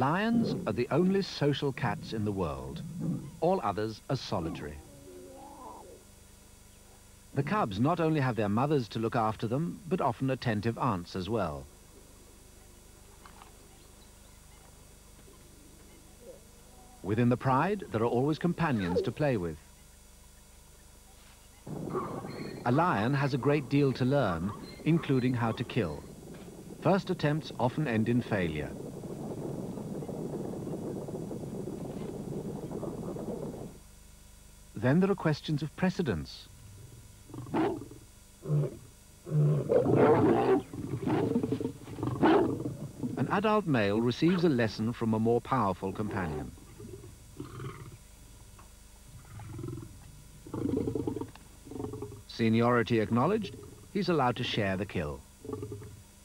Lions are the only social cats in the world. All others are solitary. The cubs not only have their mothers to look after them, but often attentive aunts as well. Within the pride, there are always companions to play with. A lion has a great deal to learn, including how to kill. First attempts often end in failure. Then there are questions of precedence. An adult male receives a lesson from a more powerful companion. Seniority acknowledged, he's allowed to share the kill.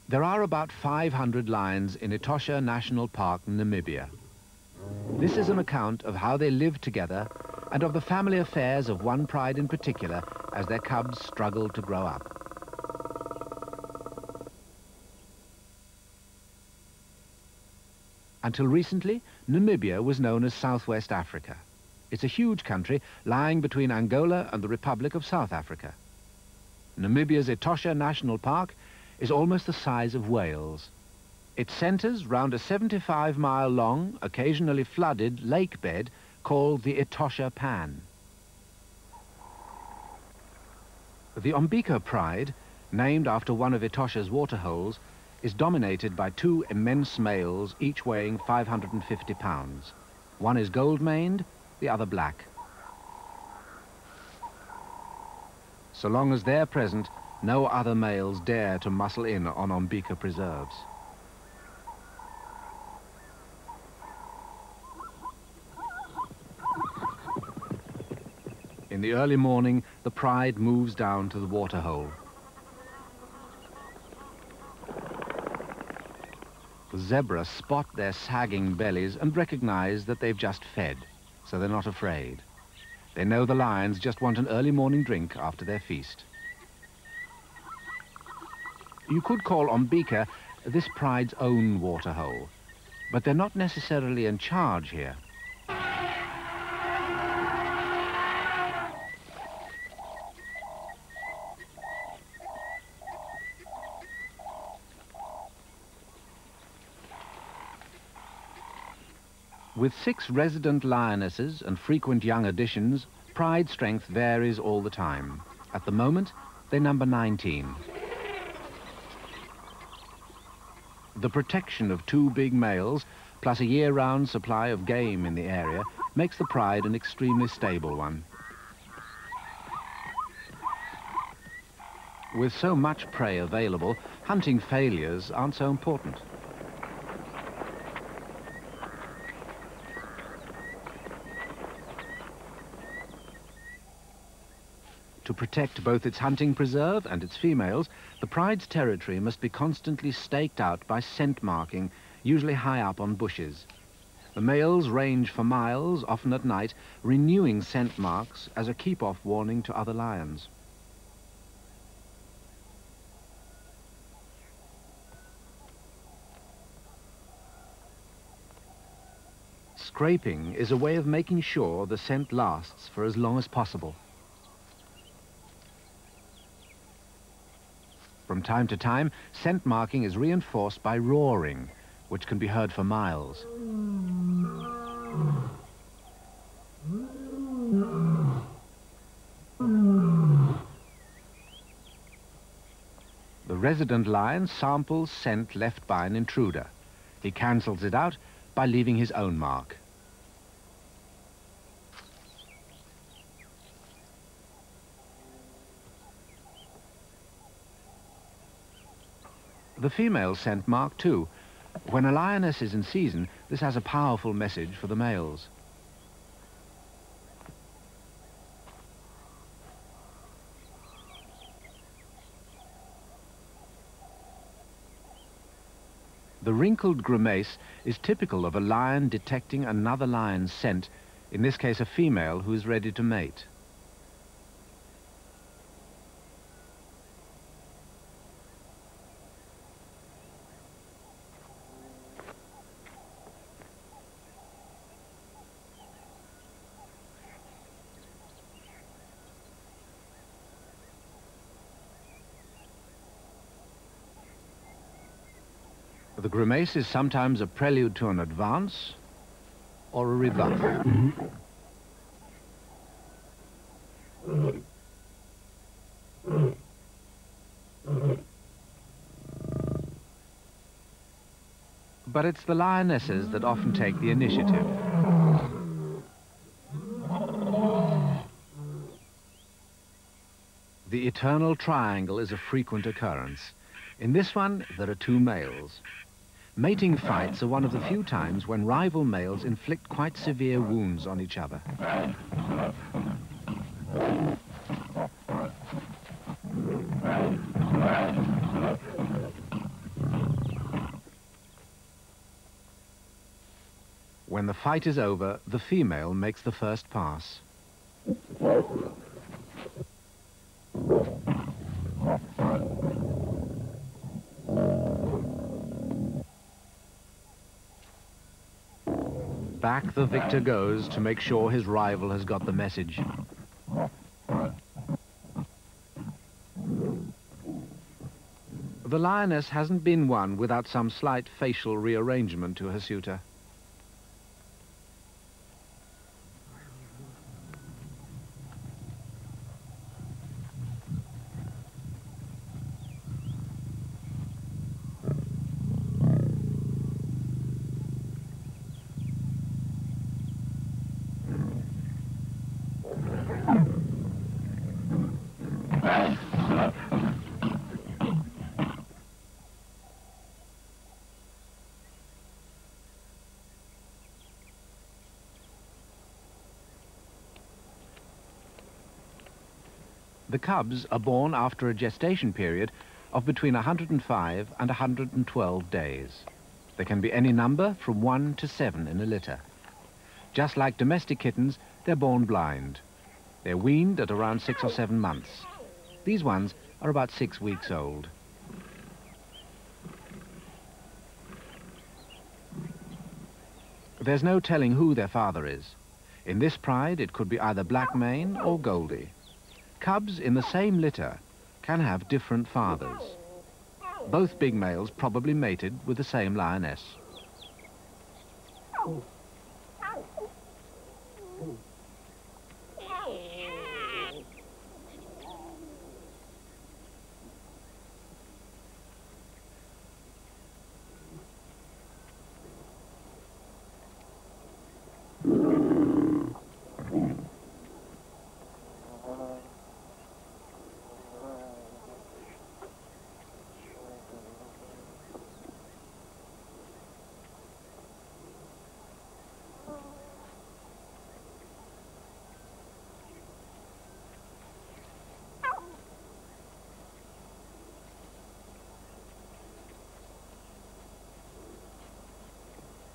There are about 500 lions in Etosha National Park, Namibia. This is an account of how they live together and of the family affairs of one pride in particular as their cubs struggle to grow up. Until recently, Namibia was known as Southwest Africa. It's a huge country lying between Angola and the Republic of South Africa. Namibia's Etosha National Park is almost the size of Wales. It centres round a 75-mile-long, occasionally flooded lake bed called the Etosha Pan. The Umbika pride, named after one of Etosha's waterholes, is dominated by two immense males, each weighing 550 pounds. One is gold-maned, the other black. So long as they're present, no other males dare to muscle in on Umbika preserves. In the early morning, the pride moves down to the waterhole. The zebra spot their sagging bellies and recognize that they've just fed, so they're not afraid. They know the lions just want an early morning drink after their feast. You could call Umbika this pride's own waterhole, but they're not necessarily in charge here. With 6 resident lionesses and frequent young additions, pride strength varies all the time. At the moment, they number 19. The protection of 2 big males, plus a year-round supply of game in the area, makes the pride an extremely stable one. With so much prey available, hunting failures aren't so important. To protect both its hunting preserve and its females, the pride's territory must be constantly staked out by scent marking, usually high up on bushes. The males range for miles, often at night, renewing scent marks as a keep-off warning to other lions. Scraping is a way of making sure the scent lasts for as long as possible. From time to time, scent marking is reinforced by roaring, which can be heard for miles. The resident lion samples scent left by an intruder. He cancels it out by leaving his own mark. The females scent mark too. When a lioness is in season, this has a powerful message for the males. The wrinkled grimace is typical of a lion detecting another lion's scent, in this case a female who is ready to mate. The grimace is sometimes a prelude to an advance or a rebuff. But it's the lionesses that often take the initiative. The eternal triangle is a frequent occurrence. In this one, there are two males. Mating fights are one of the few times when rival males inflict quite severe wounds on each other. When the fight is over, the female makes the first pass. Back the victor goes to make sure his rival has got the message. The lioness hasn't been won without some slight facial rearrangement to her suitor. The cubs are born after a gestation period of between 105 and 112 days. There can be any number from 1 to 7 in a litter. Just like domestic kittens, they're born blind. They're weaned at around 6 or 7 months. These ones are about 6 weeks old. There's no telling who their father is. In this pride, it could be either black mane or Goldie. Cubs in the same litter can have different fathers. Both big males probably mated with the same lioness.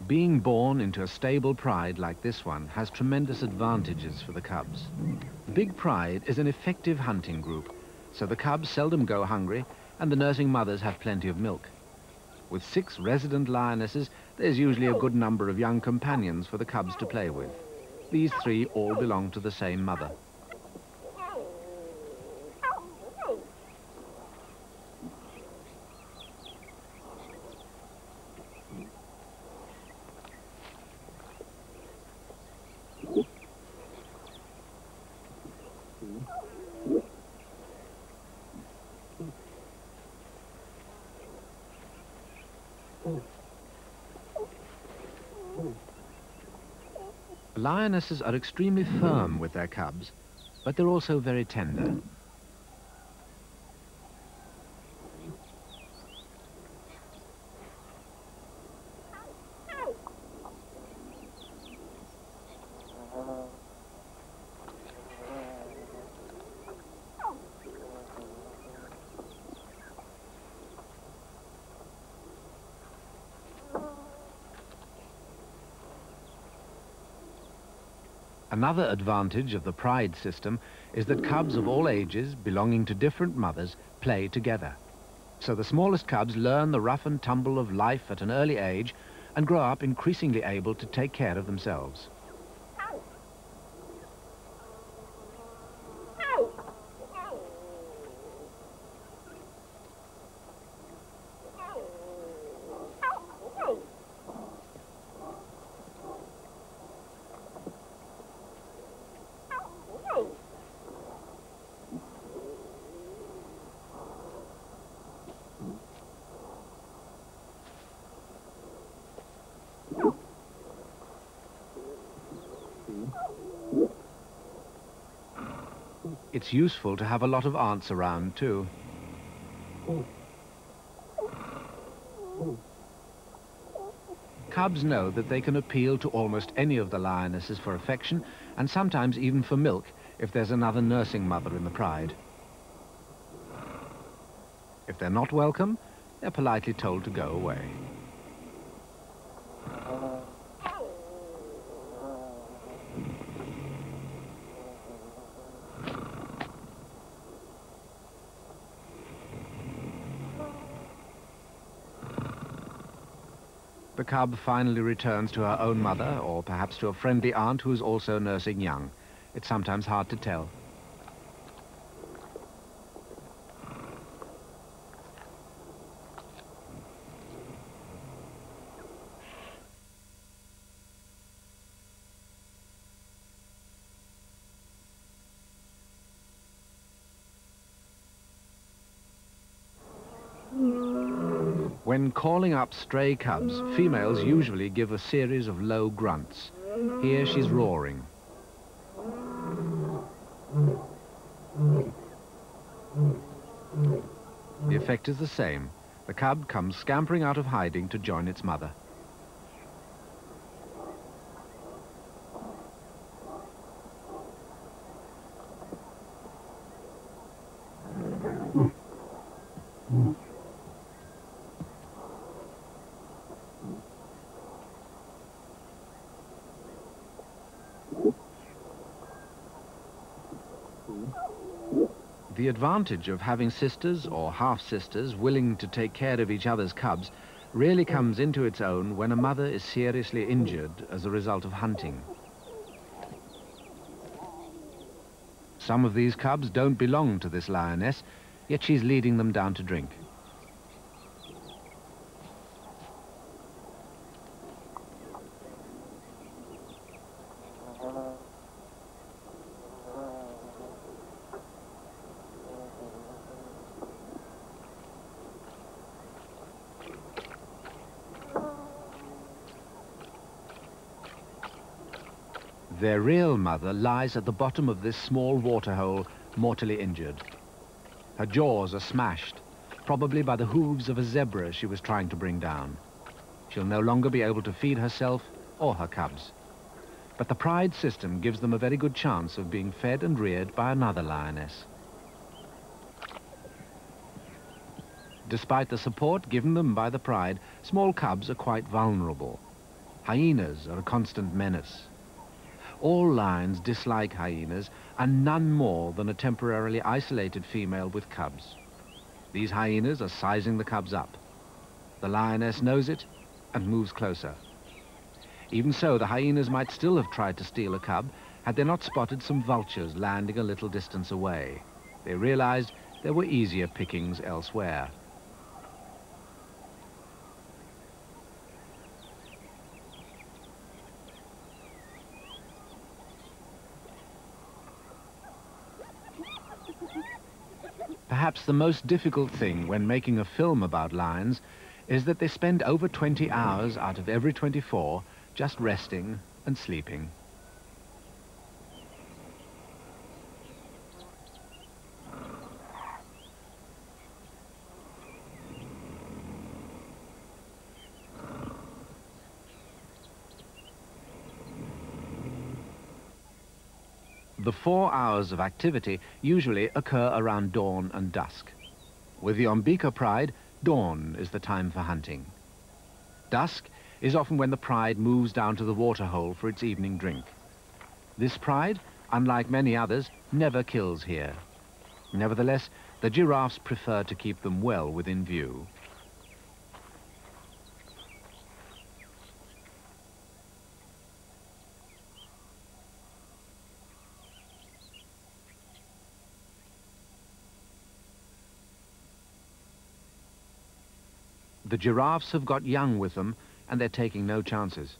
Being born into a stable pride like this one has tremendous advantages for the cubs. The big pride is an effective hunting group, so the cubs seldom go hungry and the nursing mothers have plenty of milk. With 6 resident lionesses, there's usually a good number of young companions for the cubs to play with. These 3 all belong to the same mother. Lionesses are extremely firm with their cubs, but they're also very tender. Another advantage of the pride system is that cubs of all ages belonging to different mothers play together. So the smallest cubs learn the rough and tumble of life at an early age and grow up increasingly able to take care of themselves. It's useful to have a lot of aunts around, too. Cubs know that they can appeal to almost any of the lionesses for affection, and sometimes even for milk, if there's another nursing mother in the pride. If they're not welcome, they're politely told to go away. The cub finally returns to her own mother, or perhaps to a friendly aunt who's also nursing young. It's sometimes hard to tell. When calling up stray cubs, females usually give a series of low grunts. Here she's roaring. The effect is the same. The cub comes scampering out of hiding to join its mother. The advantage of having sisters or half-sisters willing to take care of each other's cubs really comes into its own when a mother is seriously injured as a result of hunting. Some of these cubs don't belong to this lioness, yet she's leading them down to drink. Their real mother lies at the bottom of this small waterhole, mortally injured. Her jaws are smashed, probably by the hooves of a zebra she was trying to bring down. She'll no longer be able to feed herself or her cubs. But the pride system gives them a very good chance of being fed and reared by another lioness. Despite the support given them by the pride, small cubs are quite vulnerable. Hyenas are a constant menace. All lions dislike hyenas, and none more than a temporarily isolated female with cubs. These hyenas are sizing the cubs up. The lioness knows it and moves closer. Even so, the hyenas might still have tried to steal a cub had they not spotted some vultures landing a little distance away. They realized there were easier pickings elsewhere. Perhaps the most difficult thing when making a film about lions is that they spend over 20 hours out of every 24 just resting and sleeping. The 4 hours of activity usually occur around dawn and dusk. With the Ombika pride, dawn is the time for hunting. Dusk is often when the pride moves down to the waterhole for its evening drink. This pride, unlike many others, never kills here. Nevertheless, the giraffes prefer to keep them well within view. The giraffes have got young with them, and they're taking no chances.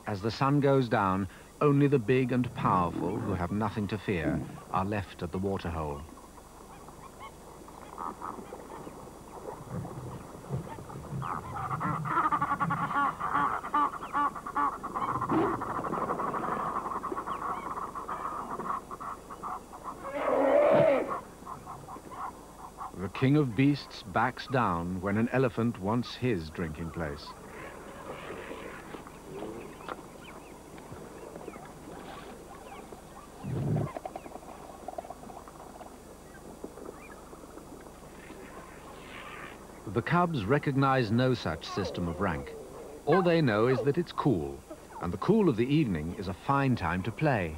As the sun goes down, only the big and powerful, who have nothing to fear, are left at the waterhole. king of beasts backs down when an elephant wants his drinking place. The cubs recognize no such system of rank. All they know is that it's cool, and the cool of the evening is a fine time to play.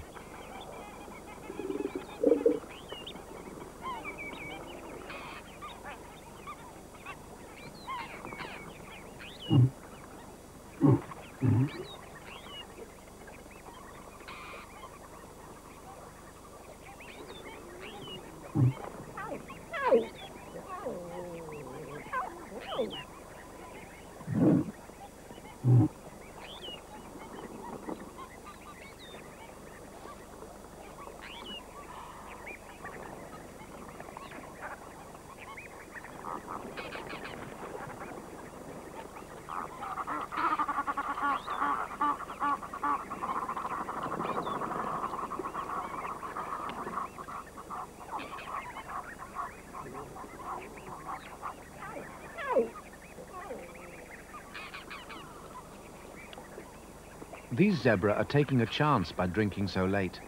These zebra are taking a chance by drinking so late.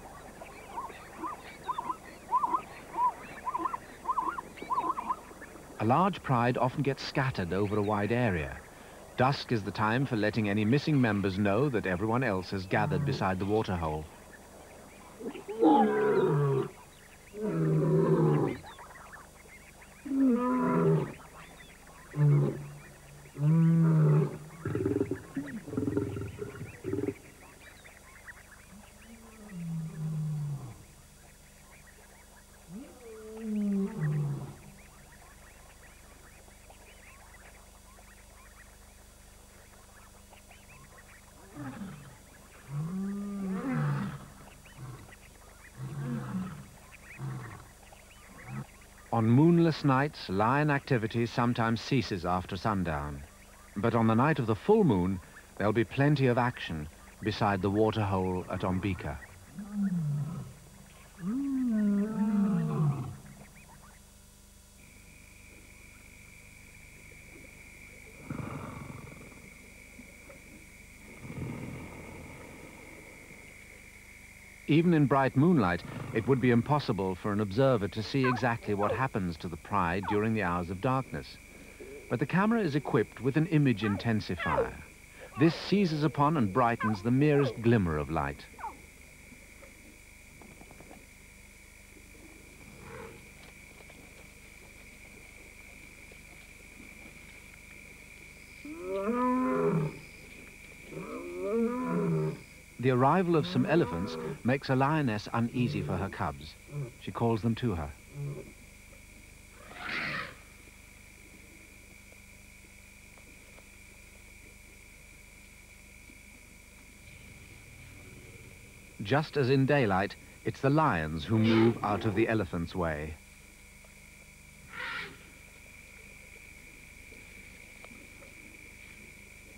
A large pride often gets scattered over a wide area. Dusk is the time for letting any missing members know that everyone else has gathered beside the waterhole. On moonless nights, lion activity sometimes ceases after sundown. But on the night of the full moon, there'll be plenty of action beside the waterhole at Ombika. Even in bright moonlight, it would be impossible for an observer to see exactly what happens to the pride during the hours of darkness. But the camera is equipped with an image intensifier. This seizes upon and brightens the merest glimmer of light. The arrival of some elephants makes a lioness uneasy for her cubs. She calls them to her. Just as in daylight, it's the lions who move out of the elephant's way.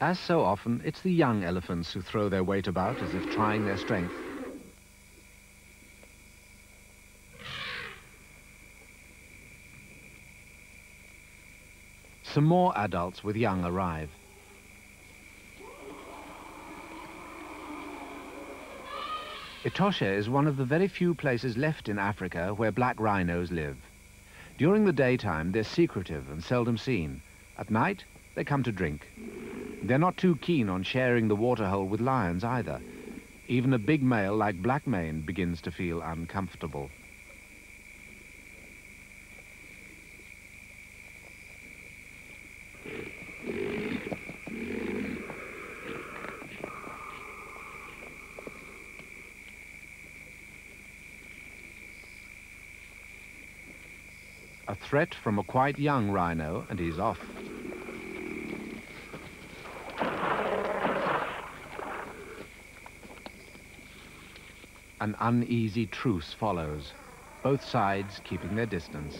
As so often, it's the young elephants who throw their weight about as if trying their strength. Some more adults with young arrive. Etosha is one of the very few places left in Africa where black rhinos live. During the daytime, they're secretive and seldom seen. At night, they come to drink. They're not too keen on sharing the waterhole with lions either. Even a big male like Blackmane begins to feel uncomfortable. A threat from a quite young rhino, and he's off. An uneasy truce follows, both sides keeping their distance.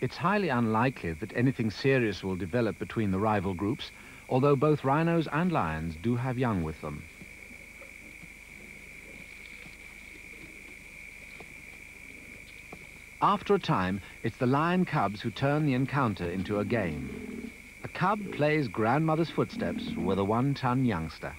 It's highly unlikely that anything serious will develop between the rival groups, although both rhinos and lions do have young with them. After a time, it's the lion cubs who turn the encounter into a game. A cub plays grandmother's footsteps with a one-ton youngster.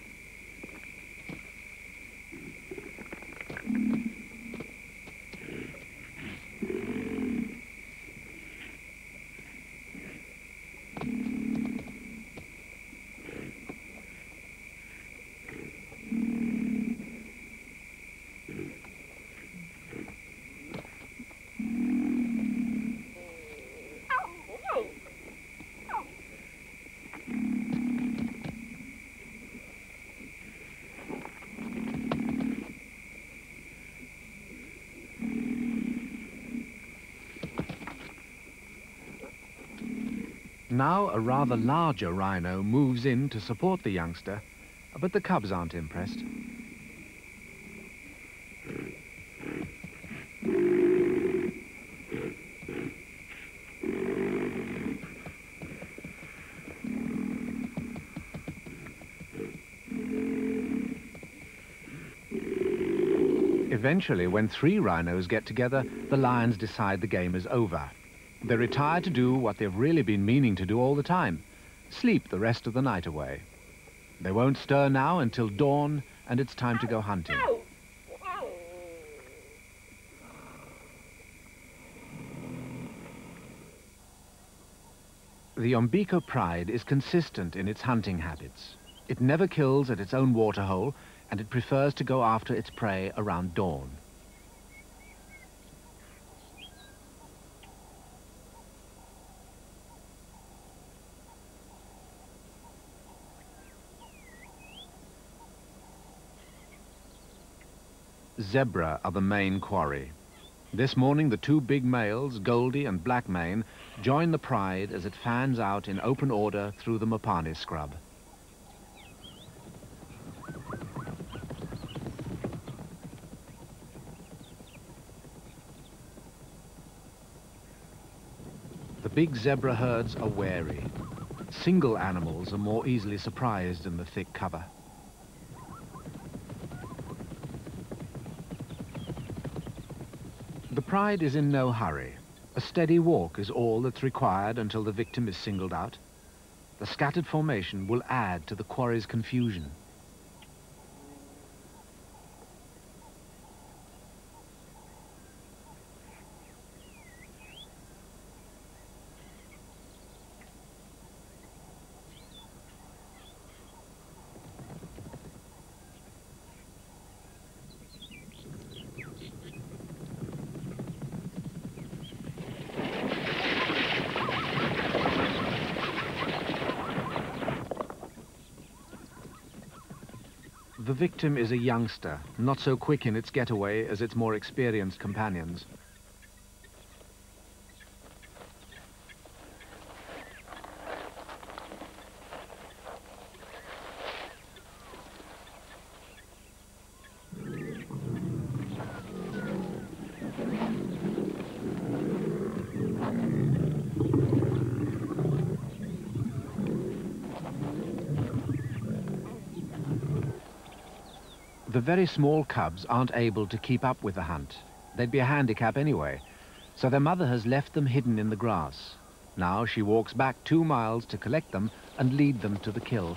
Now a rather larger rhino moves in to support the youngster, but the cubs aren't impressed. Eventually, when 3 rhinos get together, the lions decide the game is over. They retire to do what they've really been meaning to do all the time, sleep the rest of the night away. They won't stir now until dawn, and it's time to go hunting. The Ombiko pride is consistent in its hunting habits. It never kills at its own waterhole, and it prefers to go after its prey around dawn. Zebra are the main quarry. This morning the 2 big males, Goldie and Blackmane, join the pride as it fans out in open order through the Mopane scrub. The big zebra herds are wary. Single animals are more easily surprised in the thick cover. The pride is in no hurry. A steady walk is all that's required until the victim is singled out. The scattered formation will add to the quarry's confusion. The victim is a youngster, not so quick in its getaway as its more experienced companions. The very small cubs aren't able to keep up with the hunt. They'd be a handicap anyway, so their mother has left them hidden in the grass. Now she walks back 2 miles to collect them and lead them to the kill.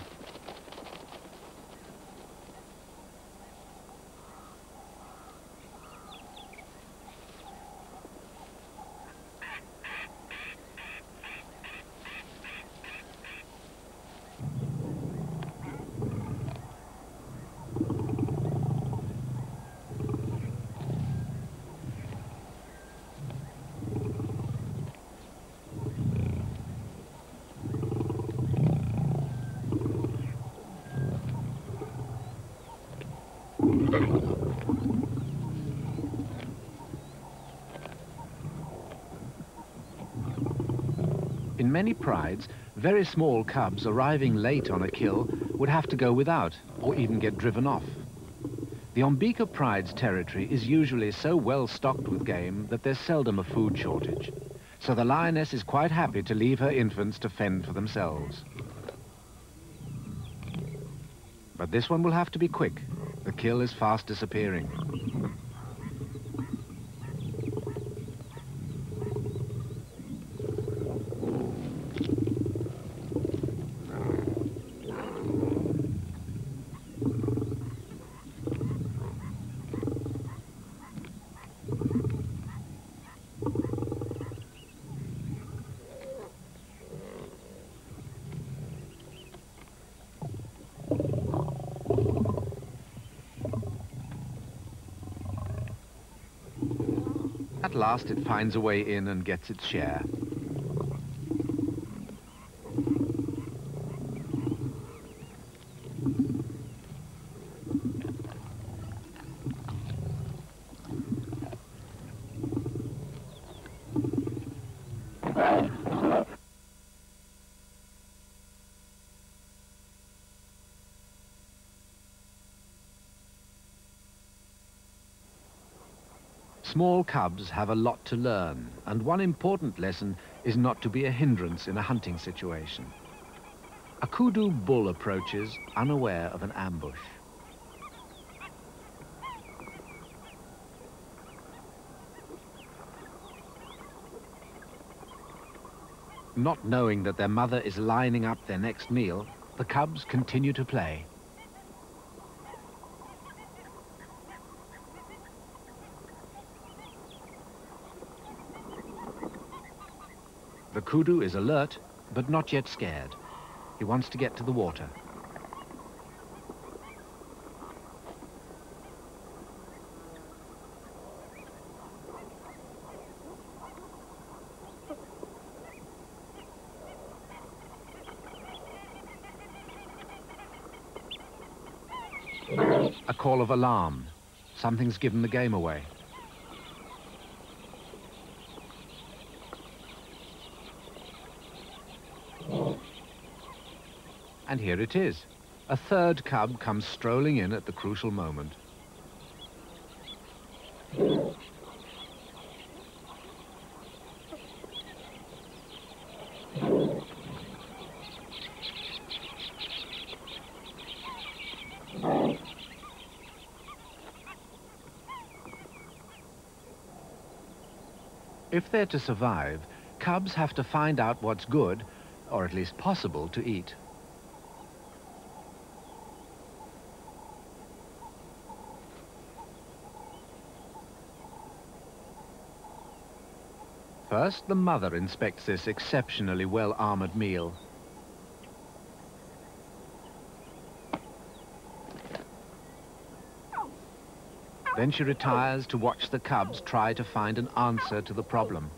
In many prides, very small cubs arriving late on a kill would have to go without, or even get driven off. The Ombiko pride's territory is usually so well stocked with game that there's seldom a food shortage. so the lioness is quite happy to leave her infants to fend for themselves. But this one will have to be quick. The kill is fast disappearing. At last it finds a way in and gets its share. Small cubs have a lot to learn, and one important lesson is not to be a hindrance in a hunting situation. A kudu bull approaches, unaware of an ambush. Not knowing that their mother is lining up their next meal, the cubs continue to play. The kudu is alert, but not yet scared. He wants to get to the water. A call of alarm. Something's given the game away. And here it is. A third cub comes strolling in at the crucial moment. If they're to survive, cubs have to find out what's good, or at least possible, to eat. First, the mother inspects this exceptionally well-armored meal. Then she retires to watch the cubs try to find an answer to the problem.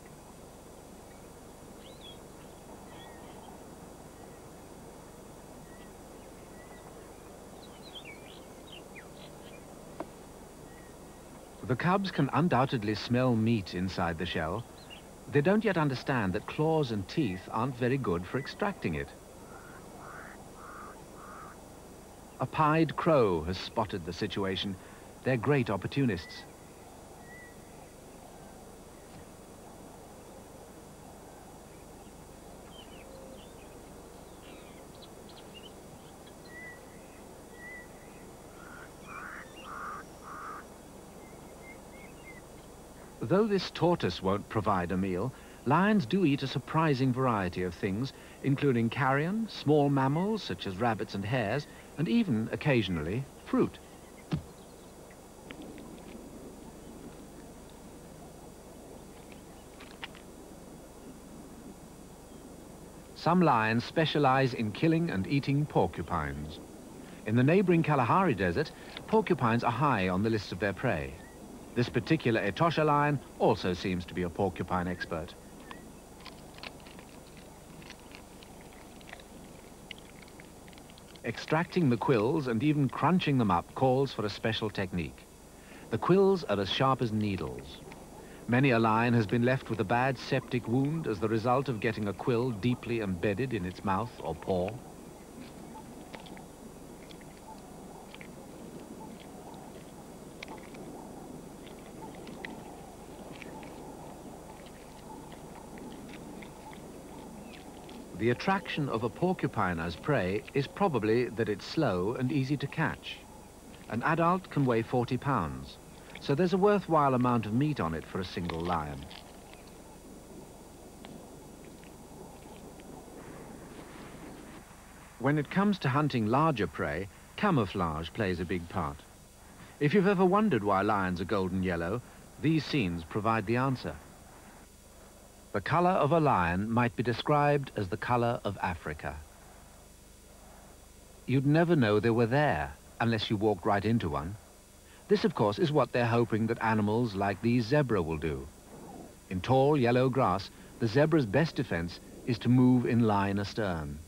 The cubs can undoubtedly smell meat inside the shell. They don't yet understand that claws and teeth aren't very good for extracting it. A pied crow has spotted the situation. They're great opportunists. Though this tortoise won't provide a meal, lions do eat a surprising variety of things, including carrion, small mammals such as rabbits and hares, and even, occasionally, fruit. Some lions specialize in killing and eating porcupines. In the neighboring Kalahari Desert, porcupines are high on the list of their prey. This particular Etosha lion also seems to be a porcupine expert. Extracting the quills and even crunching them up calls for a special technique. The quills are as sharp as needles. Many a lion has been left with a bad septic wound as the result of getting a quill deeply embedded in its mouth or paw. The attraction of a porcupine as prey is probably that it's slow and easy to catch. An adult can weigh 40 pounds, so there's a worthwhile amount of meat on it for a single lion. When it comes to hunting larger prey, camouflage plays a big part. If you've ever wondered why lions are golden yellow, these scenes provide the answer. The color of a lion might be described as the color of Africa. You'd never know they were there unless you walked right into one. This, of course, is what they're hoping that animals like these zebra will do. In tall yellow grass, the zebra's best defense is to move in line astern.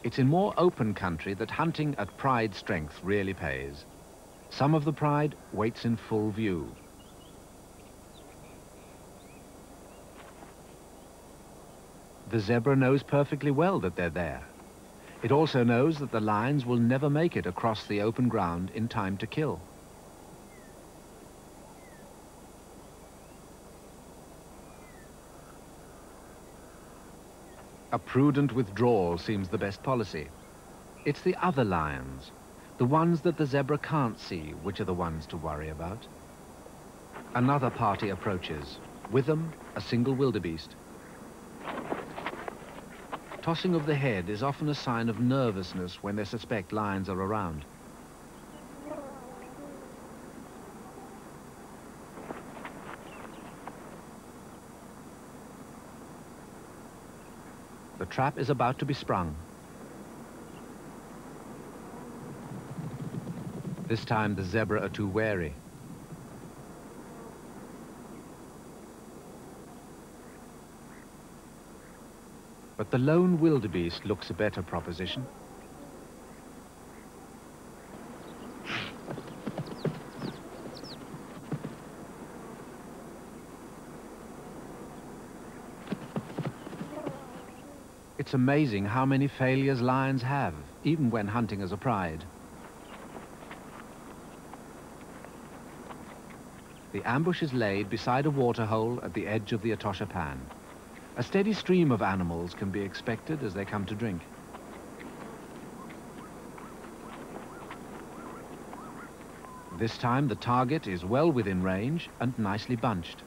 It's in more open country that hunting at pride strength really pays. Some of the pride waits in full view. The zebra knows perfectly well that they're there. It also knows that the lions will never make it across the open ground in time to kill. A prudent withdrawal seems the best policy. It's the other lions, the ones that the zebra can't see, which are the ones to worry about. Another party approaches, with them a single wildebeest. Tossing of the head is often a sign of nervousness when they suspect lions are around. The trap is about to be sprung. This time the zebra are too wary. But the lone wildebeest looks a better proposition. It's amazing how many failures lions have, even when hunting as a pride. The ambush is laid beside a waterhole at the edge of the Etosha Pan. A steady stream of animals can be expected as they come to drink. This time the target is well within range and nicely bunched.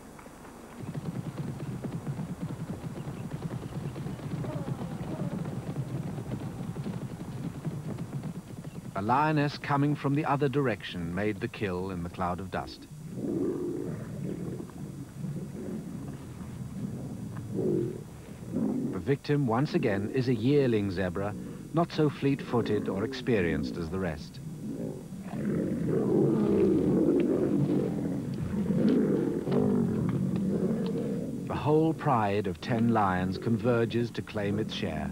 A lioness coming from the other direction made the kill in the cloud of dust. The victim, once again, is a yearling zebra, not so fleet-footed or experienced as the rest. The whole pride of 10 lions converges to claim its share.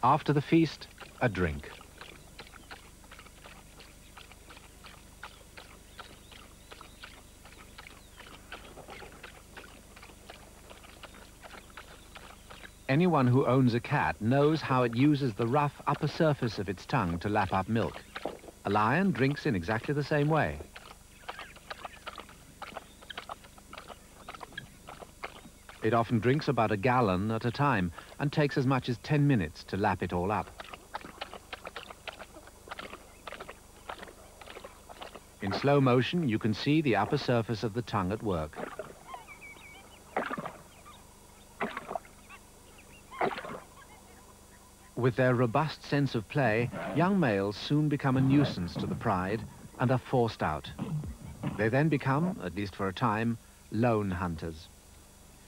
After the feast, a drink. Anyone who owns a cat knows how it uses the rough upper surface of its tongue to lap up milk. A lion drinks in exactly the same way. It often drinks about a gallon at a time and takes as much as 10 minutes to lap it all up. In slow motion, you can see the upper surface of the tongue at work. With their robust sense of play, young males soon become a nuisance to the pride and are forced out. They then become, at least for a time, lone hunters.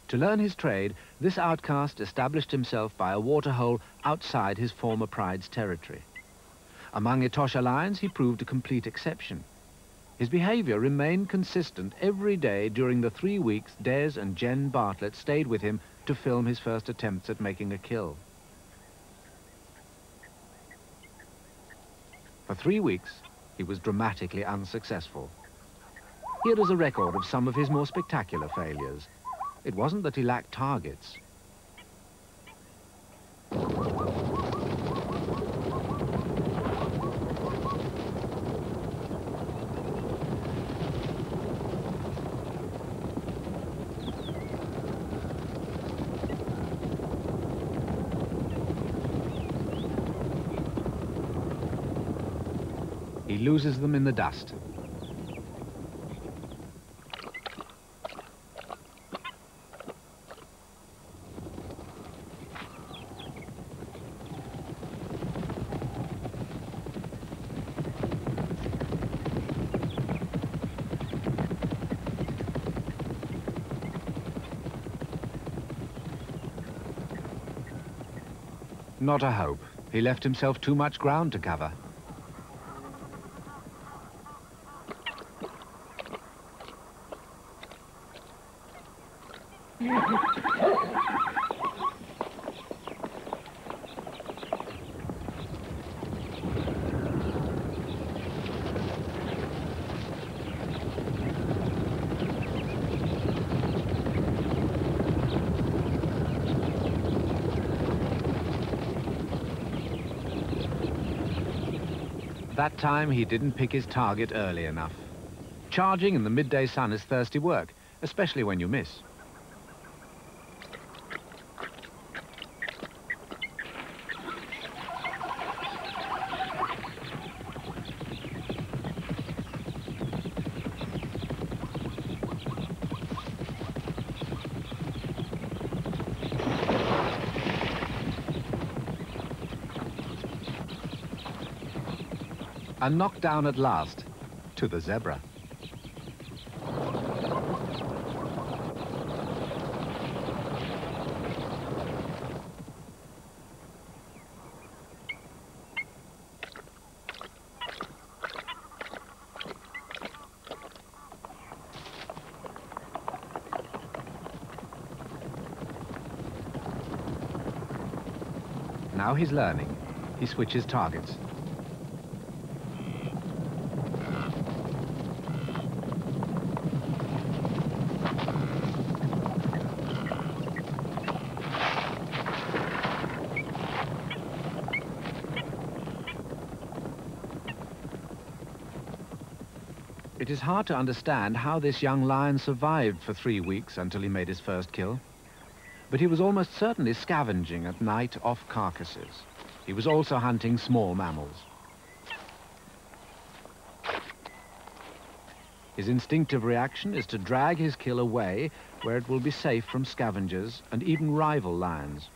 To learn his trade, this outcast established himself by a waterhole outside his former pride's territory. Among Etosha lions, he proved a complete exception. His behavior remained consistent every day during the 3 weeks Des and Jen Bartlett stayed with him to film his first attempts at making a kill. For 3 weeks, he was dramatically unsuccessful. Here is a record of some of his more spectacular failures. It wasn't that he lacked targets. He loses them in the dust. Not a hope. He left himself too much ground to cover. That time he didn't pick his target early enough. Charging in the midday sun is thirsty work, especially when you miss. A knockdown at last, to the zebra. Now he's learning. He switches targets. It is hard to understand how this young lion survived for 3 weeks until he made his first kill. But he was almost certainly scavenging at night off carcasses. He was also hunting small mammals. His instinctive reaction is to drag his kill away where it will be safe from scavengers and even rival lions.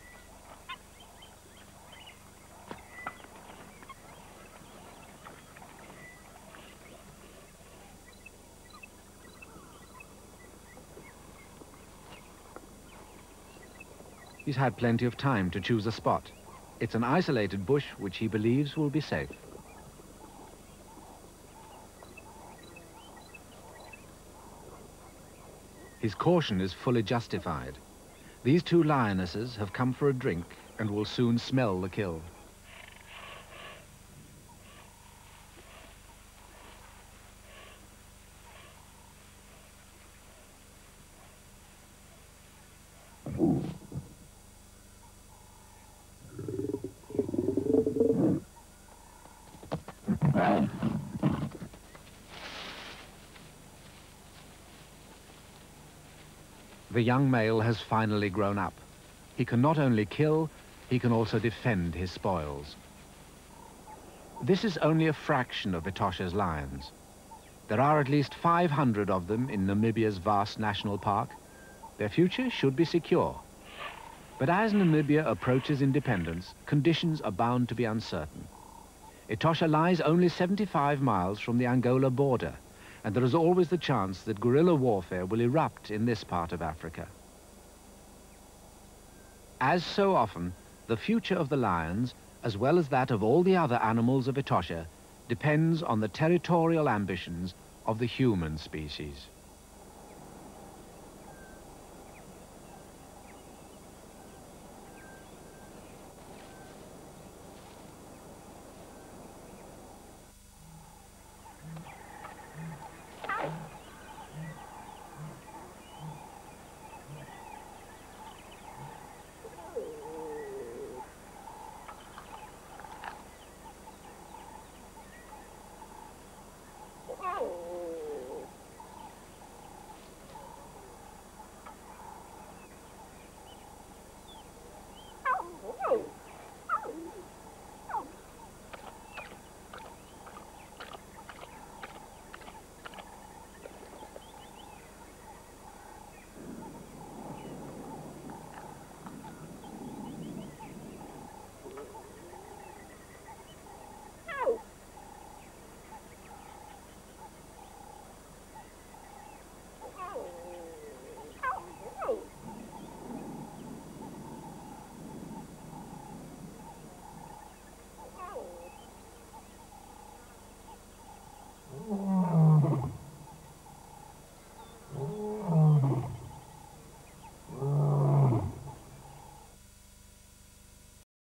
He's had plenty of time to choose a spot. It's an isolated bush which he believes will be safe. His caution is fully justified. These two lionesses have come for a drink and will soon smell the kill. The young male has finally grown up. He can not only kill, he can also defend his spoils. This is only a fraction of Etosha's lions. There are at least 500 of them in Namibia's vast national park. Their future should be secure. But as Namibia approaches independence, conditions are bound to be uncertain. Etosha lies only 75 miles from the Angola border, and there is always the chance that guerrilla warfare will erupt in this part of Africa. As so often, the future of the lions, as well as that of all the other animals of Etosha, depends on the territorial ambitions of the human species.